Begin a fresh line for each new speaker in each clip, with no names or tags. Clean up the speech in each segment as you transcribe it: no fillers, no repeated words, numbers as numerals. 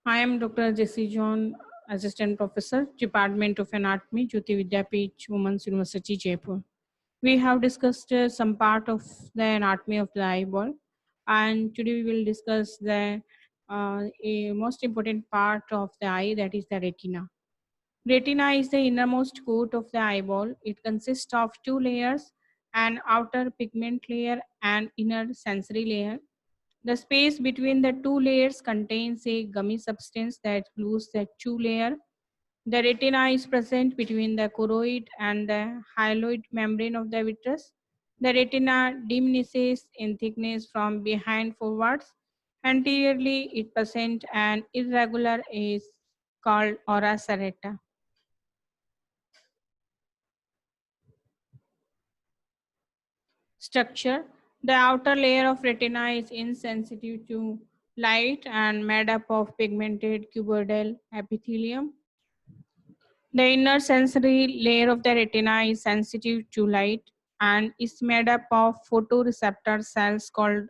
I am Dr. Jessie John, Assistant Professor, Department of Anatomy, Jyoti Vidyapeeth, Women's University, Jaipur. We have discussed some part of the anatomy of the eyeball, and today we will discuss the a most important part of the eye, that is the retina. Retina is the innermost coat of the eyeball. It consists of two layers, an outer pigment layer and inner sensory layer. The space between the two layers contains a gummy substance that glues the two layer. The retina is present between the choroid and the hyaloid membrane of the vitreous. The retina diminishes in thickness from behind forwards. Anteriorly, it presents an irregular is called ora serrata. Structure. The outer layer of retina is insensitive to light and made up of pigmented cuboidal epithelium. The inner sensory layer of the retina is sensitive to light and is made up of photoreceptor cells called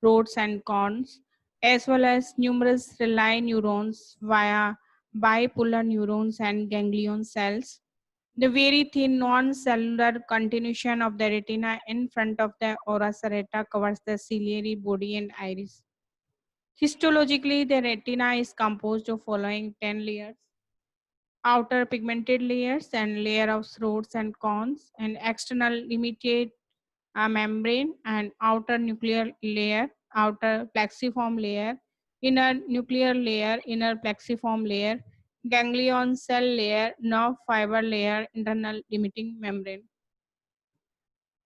rods and cones, as well as numerous relay neurons via bipolar neurons and ganglion cells. The very thin non-cellular continuation of the retina in front of the ora serrata covers the ciliary body and iris. Histologically, the retina is composed of following 10 layers: outer pigmented layers and layer of rods and cones, and external limited membrane and outer nuclear layer, outer plexiform layer, inner nuclear layer, inner plexiform layer, ganglion cell layer, nerve fiber layer, internal limiting membrane.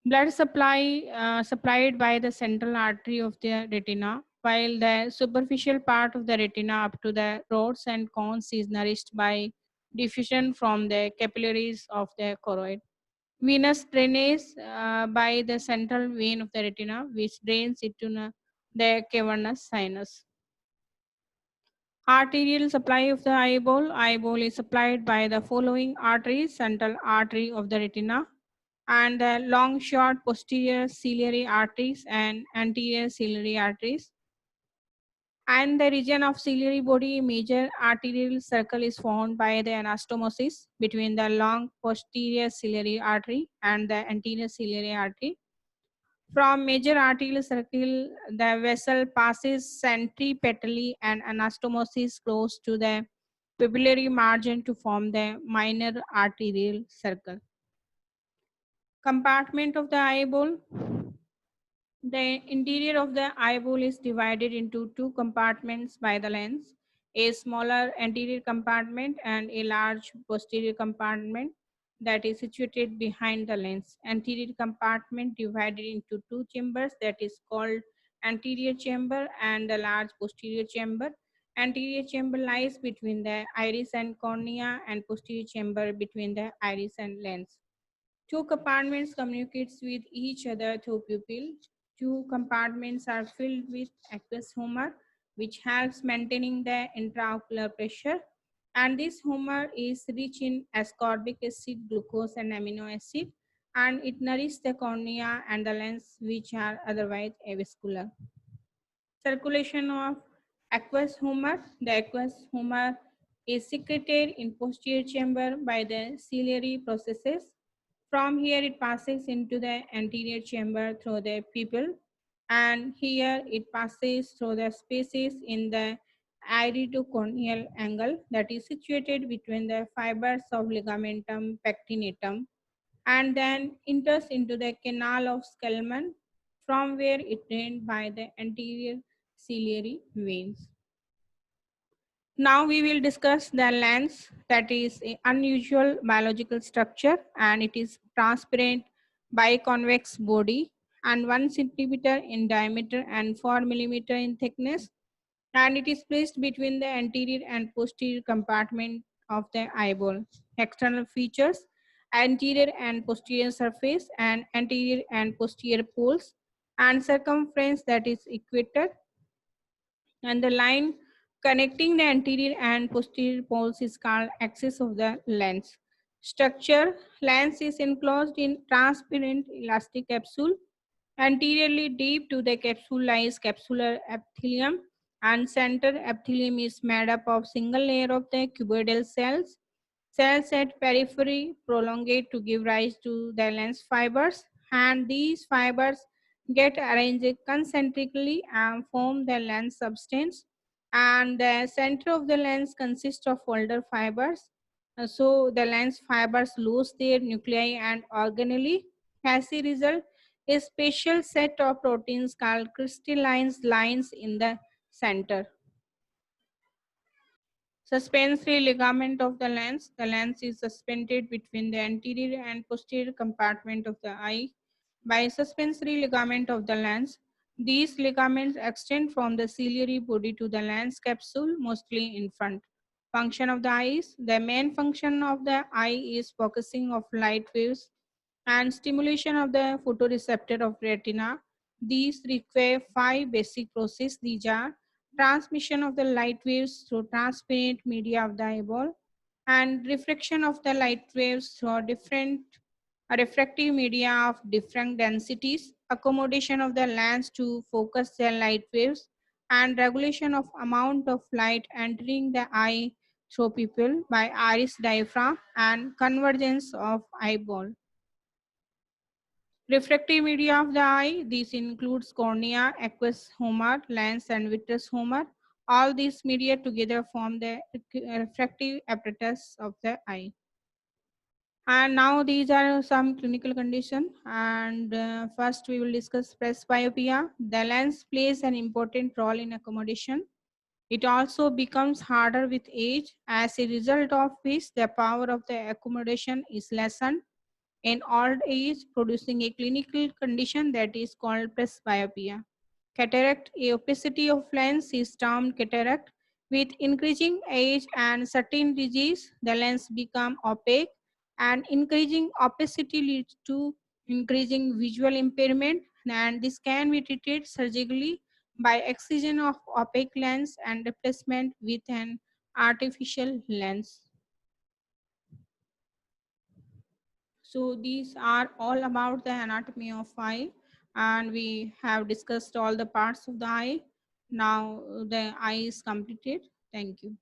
Blood supply supplied by the central artery of the retina, while the superficial part of the retina up to the rods and cones is nourished by diffusion from the capillaries of the choroid. Venous drainage by the central vein of the retina, which drains into the cavernous sinus. Arterial supply of the eyeball. Eyeball is supplied by the following arteries: central artery of the retina, and the long short posterior ciliary arteries and anterior ciliary arteries. And the region of ciliary body, major arterial circle is formed by the anastomosis between the long posterior ciliary artery and the anterior ciliary artery. From major arterial circle, the vessel passes centripetally and anastomosis close to the pupillary margin to form the minor arterial circle. Compartment of the eyeball. The interior of the eyeball is divided into two compartments by the lens: a smaller anterior compartment and a large posterior compartment that is situated behind the lens. Anterior compartment divided into two chambers, that is called anterior chamber, and the large posterior chamber. Anterior chamber lies between the iris and cornea, and posterior chamber between the iris and lens. Two compartments communicates with each other through pupil. Two compartments are filled with aqueous humor, which helps maintaining the intraocular pressure. And this humor is rich in ascorbic acid, glucose, and amino acid, and it nourishes the cornea and the lens, which are otherwise avascular. Circulation of aqueous humor. The aqueous humor is secreted in posterior chamber by the ciliary processes. From here, it passes into the anterior chamber through the pupil, and here it passes through the spaces in the iridocorneal angle that is situated between the fibers of ligamentum pectinatum, and then enters into the canal of Skellman, from where it drained by the anterior ciliary veins. Now we will discuss the lens, that is an unusual biological structure, and it is transparent biconvex body and 1 centimeter in diameter and 4 millimeter in thickness, and it is placed between the anterior and posterior compartment of the eyeball. External features: anterior and posterior surface and anterior and posterior poles, and circumference that is equator, and the line connecting the anterior and posterior poles is called axis of the lens. Structure: lens is enclosed in transparent elastic capsule. Anteriorly deep to the capsule lies capsular epithelium, And center epithelium is made up of single layer of the cuboidal cells. Cells at periphery prolongate to give rise to the lens fibers, and these fibers get arranged concentrically and form the lens substance. And the center of the lens consists of older fibers. So the lens fibers lose their nuclei and organelle. As a result, a special set of proteins called crystalline lines in the center. Suspensory ligament of the lens. The lens is suspended between the anterior and posterior compartment of the eye by suspensory ligament of the lens. These ligaments extend from the ciliary body to the lens capsule, mostly in front. Function of the eyes. The main function of the eye is focusing of light waves and stimulation of the photoreceptor of retina. These require five basic processes. These are transmission of the light waves through transparent media of the eyeball and refraction of the light waves through different refractive media of different densities, accommodation of the lens to focus the light waves, and regulation of amount of light entering the eye through pupil by iris diaphragm and convergence of eyeball. Refractive media of the eye, this includes cornea, aqueous humor, lens, and vitreous humor. All these media together form the refractive apparatus of the eye. And now these are some clinical condition. And first we will discuss presbyopia. The lens plays an important role in accommodation. It also becomes harder with age, as a result of which the power of the accommodation is lessened in old age, producing a clinical condition that is called presbyopia. Cataract, a opacity of lens is termed cataract. With increasing age and certain disease, the lens become opaque, and increasing opacity leads to increasing visual impairment, and this can be treated surgically by excision of opaque lens and replacement with an artificial lens. So these are all about the anatomy of eye, and we have discussed all the parts of the eye. Now the eye is completed. Thank you.